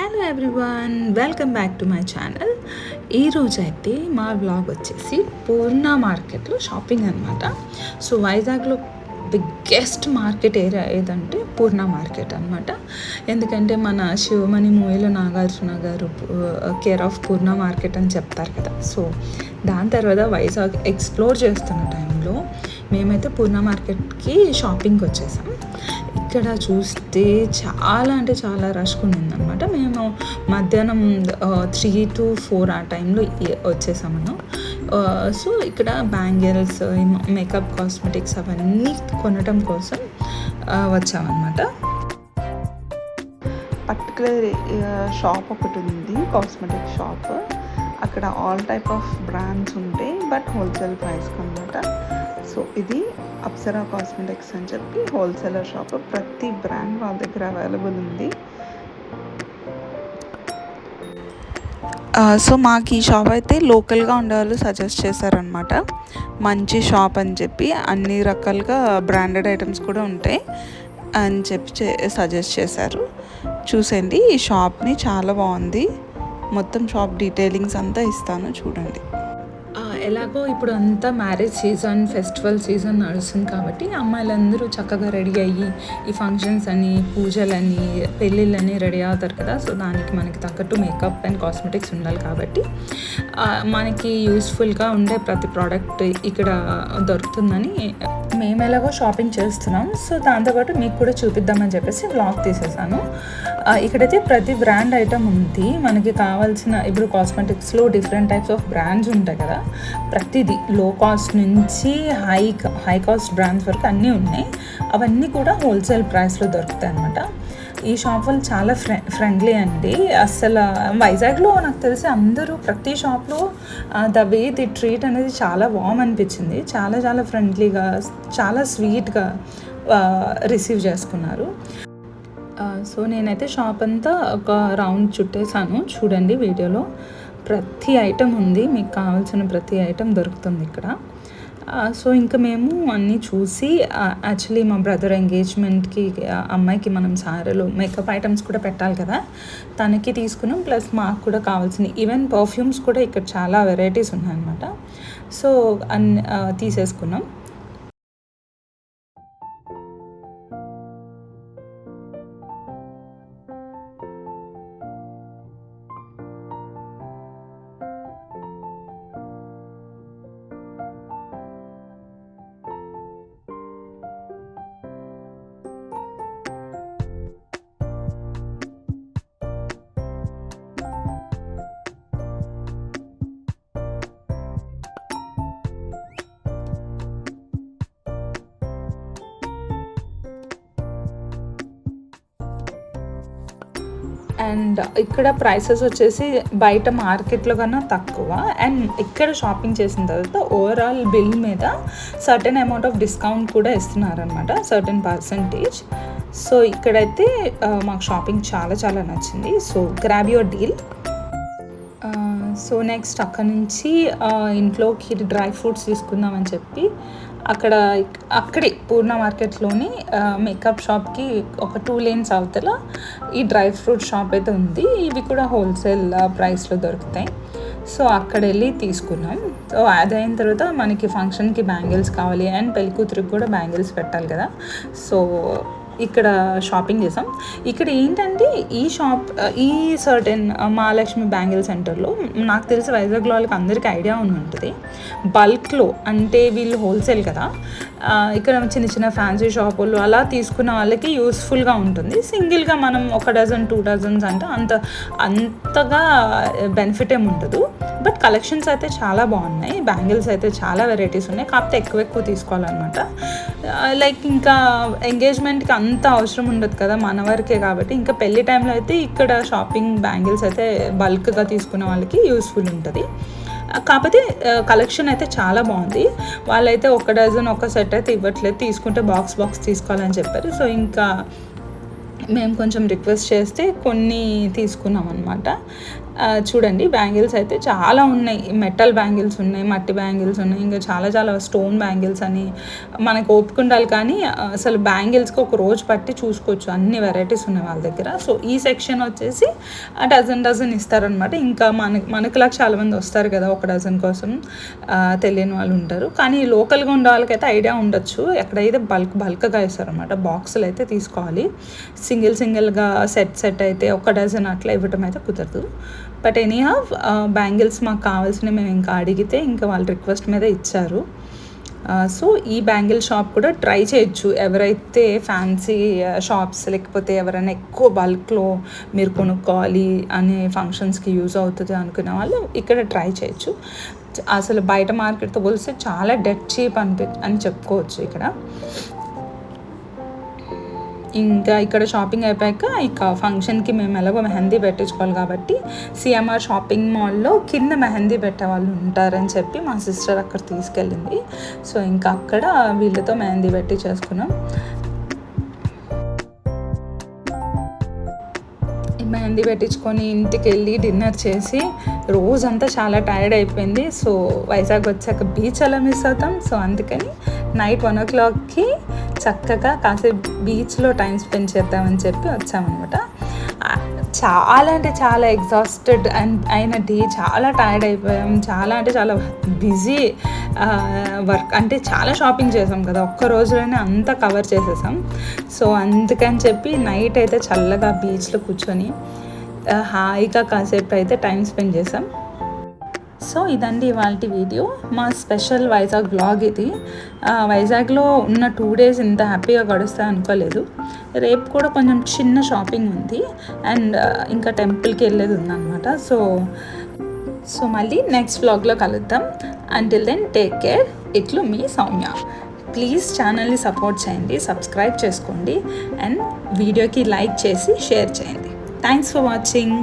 Hello everyone, welcome back to my channel. ఈరోజు అయితే మా వ్లాగ్ వచ్చేసి పూర్ణ మార్కెట్లో షాపింగ్ అనమాట. సో వైజాగ్లో బిగ్గెస్ట్ మార్కెట్ ఏరియా ఏదంటే పూర్ణ మార్కెట్ అనమాట. ఎందుకంటే మన శివమణి మూవీలో నాగార్జున గారు కేర్ ఆఫ్ పూర్ణ మార్కెట్ అని చెప్తారు కదా. సో దాని తర్వాత వైజాగ్ ఎక్స్ప్లోర్ చేస్తున్న టైంలో మేమైతే పూర్ణ మార్కెట్కి షాపింగ్కి వచ్చేసాం. ఇక్కడ చూస్తే చాలా అంటే చాలా రష్గా ఉండిందనమాట. మేము మధ్యాహ్నం 3 to 4 ఆ టైంలో వచ్చేసాము. సో ఇక్కడ బ్యాంగిల్స్, మేకప్, కాస్మెటిక్స్ అవన్నీ కొనటం కోసం వచ్చామన్నమాట. పర్టికులర్ షాప్ ఒకటి ఉంది, కాస్మెటిక్ షాప్. అక్కడ ఆల్ టైప్ ఆఫ్ బ్రాండ్స్ ఉంటాయి, బట్ హోల్సేల్ ప్రైస్కి అనమాట. సో ఇది అప్సరా కాస్మెటిక్స్ అని చెప్పి హోల్సేలర్ షాప్. ప్రతి బ్రాండ్ వాళ్ళ దగ్గర అవైలబుల్ ఉంది. సో మాకు ఈ షాప్ అయితే లోకల్గా ఉండేవాళ్ళు సజెస్ట్ చేశారనమాట. మంచి షాప్ అని చెప్పి, అన్ని రకాలుగా బ్రాండెడ్ ఐటమ్స్ కూడా ఉంటాయి అని చెప్పి సజెస్ట్ చేశారు. చూసండి, ఈ షాప్ని చాలా బాగుంది. మొత్తం షాప్ డీటెయిలింగ్స్ అంతా ఇస్తాను, చూడండి. ఎలాగో ఇప్పుడు అంతా మ్యారేజ్ సీజన్, ఫెస్టివల్ సీజన్ నడుస్తుంది కాబట్టి అమ్మాయిలందరూ చక్కగా రెడీ అయ్యి ఈ ఫంక్షన్స్ అని, పూజలని, పెళ్ళిళ్ళని రెడీ అవుతారు కదా. సో దానికి మనకి తగ్గట్టు మేకప్ అండ్ కాస్మెటిక్స్ ఉండాలి కాబట్టి మనకి యూస్ఫుల్గా ఉండే ప్రతి ప్రోడక్ట్ ఇక్కడ దొరుకుతుందని మేము ఎలాగో షాపింగ్ చేస్తున్నాం. సో దాంతోపాటు మీకు కూడా చూపిద్దామని చెప్పేసి వ్లాగ్ తీసేసాను. ఇక్కడైతే ప్రతి బ్రాండ్ ఐటమ్ ఉంది. మనకి కావాల్సిన ఇప్పుడు కాస్మెటిక్స్లో డిఫరెంట్ టైప్స్ ఆఫ్ బ్రాండ్స్ ఉంటాయి కదా. ప్రతిదీ లో కాస్ట్ నుంచి హై కాస్ట్ బ్రాండ్స్ వరకు అన్నీ ఉన్నాయి. అవన్నీ కూడా హోల్సేల్ ప్రైస్లో దొరుకుతాయి అన్నమాట. ఈ షాప్ వాళ్ళు చాలా ఫ్రెండ్లీ అండి. అసలు వైజాగ్లో నాకు తెలిసి అందరూ ప్రతి షాప్లో ద వే ది ట్రీట్ అనేది చాలా వామ్ అనిపించింది. చాలా చాలా ఫ్రెండ్లీగా, చాలా స్వీట్గా రిసీవ్ చేసుకున్నారు. సో నేనైతే షాప్ అంతా ఒక రౌండ్ చుట్టేసాను, చూడండి వీడియోలో. ప్రతి ఐటెం ఉంది, మీకు కావాల్సిన ప్రతి ఐటెం దొరుకుతుంది ఇక్కడ. సో ఇంకా మేము అన్నీ చూసి, యాక్చువల్లీ మా బ్రదర్ ఎంగేజ్మెంట్కి అమ్మాయికి మనం సారీలో మేకప్ ఐటమ్స్ కూడా పెట్టాలి కదా, తనకి తీసుకున్నాం. ప్లస్ మాకు కూడా కావాల్సిన ఈవెన్ పర్ఫ్యూమ్స్ కూడా ఇక్కడ చాలా వెరైటీస్ ఉన్నాయన్నమాట. సో అన్ని తీసేసుకున్నాం. అండ్ ఇక్కడ ప్రైసెస్ వచ్చేసి బయట మార్కెట్లో కన్నా తక్కువ. అండ్ ఇక్కడ షాపింగ్ చేసిన తర్వాత ఓవరాల్ బిల్ మీద సర్టెన్ అమౌంట్ ఆఫ్ డిస్కౌంట్ కూడా ఇస్తున్నారనమాట, సర్టెన్ పర్సంటేజ్. సో ఇక్కడైతే మాకు షాపింగ్ చాలా చాలా నచ్చింది. So grab your deal. So next అక్కడ నుంచి ఇంట్లోకి డ్రై ఫ్రూట్స్ తీసుకుందామని చెప్పి అక్కడే పూర్ణ మార్కెట్లోని మేకప్ షాప్కి ఒక 2 lanes అవతల ఈ డ్రై ఫ్రూట్ షాప్ అయితే ఉంది. ఇవి కూడా హోల్సేల్ ప్రైస్లో దొరుకుతాయి. సో అక్కడ వెళ్ళి తీసుకున్నాం. సో అదైన తర్వాత మనకి ఫంక్షన్కి బ్యాంగిల్స్ కావాలి, అండ్ పెళ్ళికూతురికి కూడా బ్యాంగిల్స్ పెట్టాలి కదా. సో ఇక్కడ షాపింగ్ చేసాం. ఇక్కడ ఏంటంటే ఈ సర్టెన్ మహాలక్ష్మి బ్యాంగిల్ సెంటర్లో నాకు తెలిసి వైజాగ్లో వాళ్ళకి అందరికీ ఐడియా ఉంటుంది. బల్క్లో అంటే వీళ్ళు హోల్సేల్ కదా, ఇక్కడ చిన్న చిన్న ఫ్యాన్సీ షాపులు అలా తీసుకున్న వాళ్ళకి యూస్ఫుల్గా ఉంటుంది. సింగిల్గా మనం 1 dozen 2 dozens అంటే అంతగా బెనిఫిట్ ఏమి ఉండదు. బట్ కలెక్షన్స్ అయితే చాలా బాగున్నాయి. బ్యాంగిల్స్ అయితే చాలా వెరైటీస్ ఉన్నాయి, కాకపోతే ఎక్కువ తీసుకోవాలన్నమాట. లైక్ ఇంకా ఎంగేజ్మెంట్కి అంత అవసరం ఉండదు కదా, మన వరకే కాబట్టి. ఇంకా పెళ్లి టైంలో అయితే ఇక్కడ షాపింగ్ బ్యాంగిల్స్ అయితే బల్క్గా తీసుకునే వాళ్ళకి యూస్ఫుల్ ఉంటుంది. కాకపోతే కలెక్షన్ అయితే చాలా బాగుంది. వాళ్ళైతే 1 dozen ఒక సెట్ అయితే ఇవ్వట్లేదు, తీసుకుంటే బాక్స్ తీసుకోవాలని చెప్పారు. సో ఇంకా మేము కొంచెం రిక్వెస్ట్ చేస్తే కొన్ని తీసుకున్నాం అనమాట. చూడండి బ్యాంగిల్స్ అయితే చాలా ఉన్నాయి, మెటల్ బ్యాంగిల్స్ ఉన్నాయి, మట్టి బ్యాంగిల్స్ ఉన్నాయి, ఇంకా చాలా చాలా స్టోన్ బ్యాంగిల్స్ అని. మనకు ఓపిక ఉండాలి కానీ అసలు బ్యాంగిల్స్కి ఒక రోజు పట్టి చూసుకోవచ్చు, అన్ని వెరైటీస్ ఉన్నాయి వాళ్ళ దగ్గర. సో ఈ సెక్షన్ వచ్చేసి డజన్ ఇస్తారనమాట. ఇంకా మనకులా చాలామంది వస్తారు కదా ఒక డజన్ కోసం, తెలియని వాళ్ళు ఉంటారు. కానీ లోకల్గా ఉండే వాళ్ళకైతే ఐడియా ఉండొచ్చు, ఎక్కడైతే బల్క్గా ఇస్తారనమాట. బాక్సులు అయితే తీసుకోవాలి, సింగిల్గా సెట్ అయితే ఒక డజన్ అట్లా ఇవ్వటం అయితే కుదరదు. బట్ ఎనీహౌ బ్యాంగిల్స్ మాకు కావాల్సినవి మేము ఇంకా అడిగితే ఇంకా వాళ్ళు రిక్వెస్ట్ మీద ఇచ్చారు. సో ఈ బ్యాంగిల్ షాప్ కూడా ట్రై చేయొచ్చు, ఎవరైతే ఫ్యాన్సీ షాప్స్ లేకపోతే ఎవరైనా ఎక్కువ బల్క్లో మీరు కొనుక్కోవాలి అనే ఫంక్షన్స్కి యూజ్ అవుతుంది అనుకునే వాళ్ళు ఇక్కడ ట్రై చేయొచ్చు. అసలు బయట మార్కెట్తో పోలిస్తే చాలా డెడ్ చీప్ అని చెప్పుకోవచ్చు ఇక్కడ. ఇంకా ఇక్కడ షాపింగ్ అయిపోయాక ఇక ఫంక్షన్కి మేము ఎలాగో మెహందీ పెట్టించుకోవాలి కాబట్టి సిఎంఆర్ షాపింగ్ మాల్లో కింద మెహందీ పెట్టే వాళ్ళు ఉంటారని చెప్పి మా సిస్టర్ అక్కడ తీసుకెళ్ళింది. సో ఇంకా అక్కడ వీళ్ళతో మెహందీ పెట్టి చేసుకున్నాం. మెహందీ పెట్టించుకొని ఇంటికి వెళ్ళి డిన్నర్ చేసి రోజంతా చాలా టైర్డ్ అయిపోయింది. సో వైజాగ్ వచ్చాక బీచ్ అలా మిస్ అవుతాం. సో అందుకని నైట్ 1 o'clockకి చక్కగా కాసేపు బీచ్లో టైం స్పెండ్ చేద్దామని చెప్పి వచ్చామన్నమాట. చాలా అంటే చాలా ఎగ్జాస్టెడ్ అయిన డే, చాలా టైర్డ్ అయిపోయాం, చాలా బిజీ వర్క్. అంటే చాలా షాపింగ్ చేసాం కదా, ఒక్క రోజులోనే అంతా కవర్ చేసేసాం. సో అందుకని చెప్పి నైట్ అయితే చల్లగా బీచ్లో కూర్చొని హాయిగా కాసేపు అయితే టైం స్పెండ్ చేసాం. సో ఇదండి ఇవాళ వీడియో, మా స్పెషల్ వైజాగ్ వ్లాగ్ ఇది. వైజాగ్లో ఉన్న 2 days ఇంత హ్యాపీగా గడుస్తాయి అనుకోలేదు. రేపు కూడా కొంచెం చిన్న షాపింగ్ ఉంది అండ్ ఇంకా టెంపుల్కి వెళ్ళేది ఉందన్నమాట. సో మళ్ళీ నెక్స్ట్ వ్లాగ్లో కలుద్దాం. Until then take care. ఇట్లు మీ సౌమ్య. ప్లీజ్ ఛానల్ని సపోర్ట్ చేయండి, సబ్స్క్రైబ్ చేసుకోండి అండ్ వీడియోకి లైక్ చేసి షేర్ చేయండి. Thanks for watching.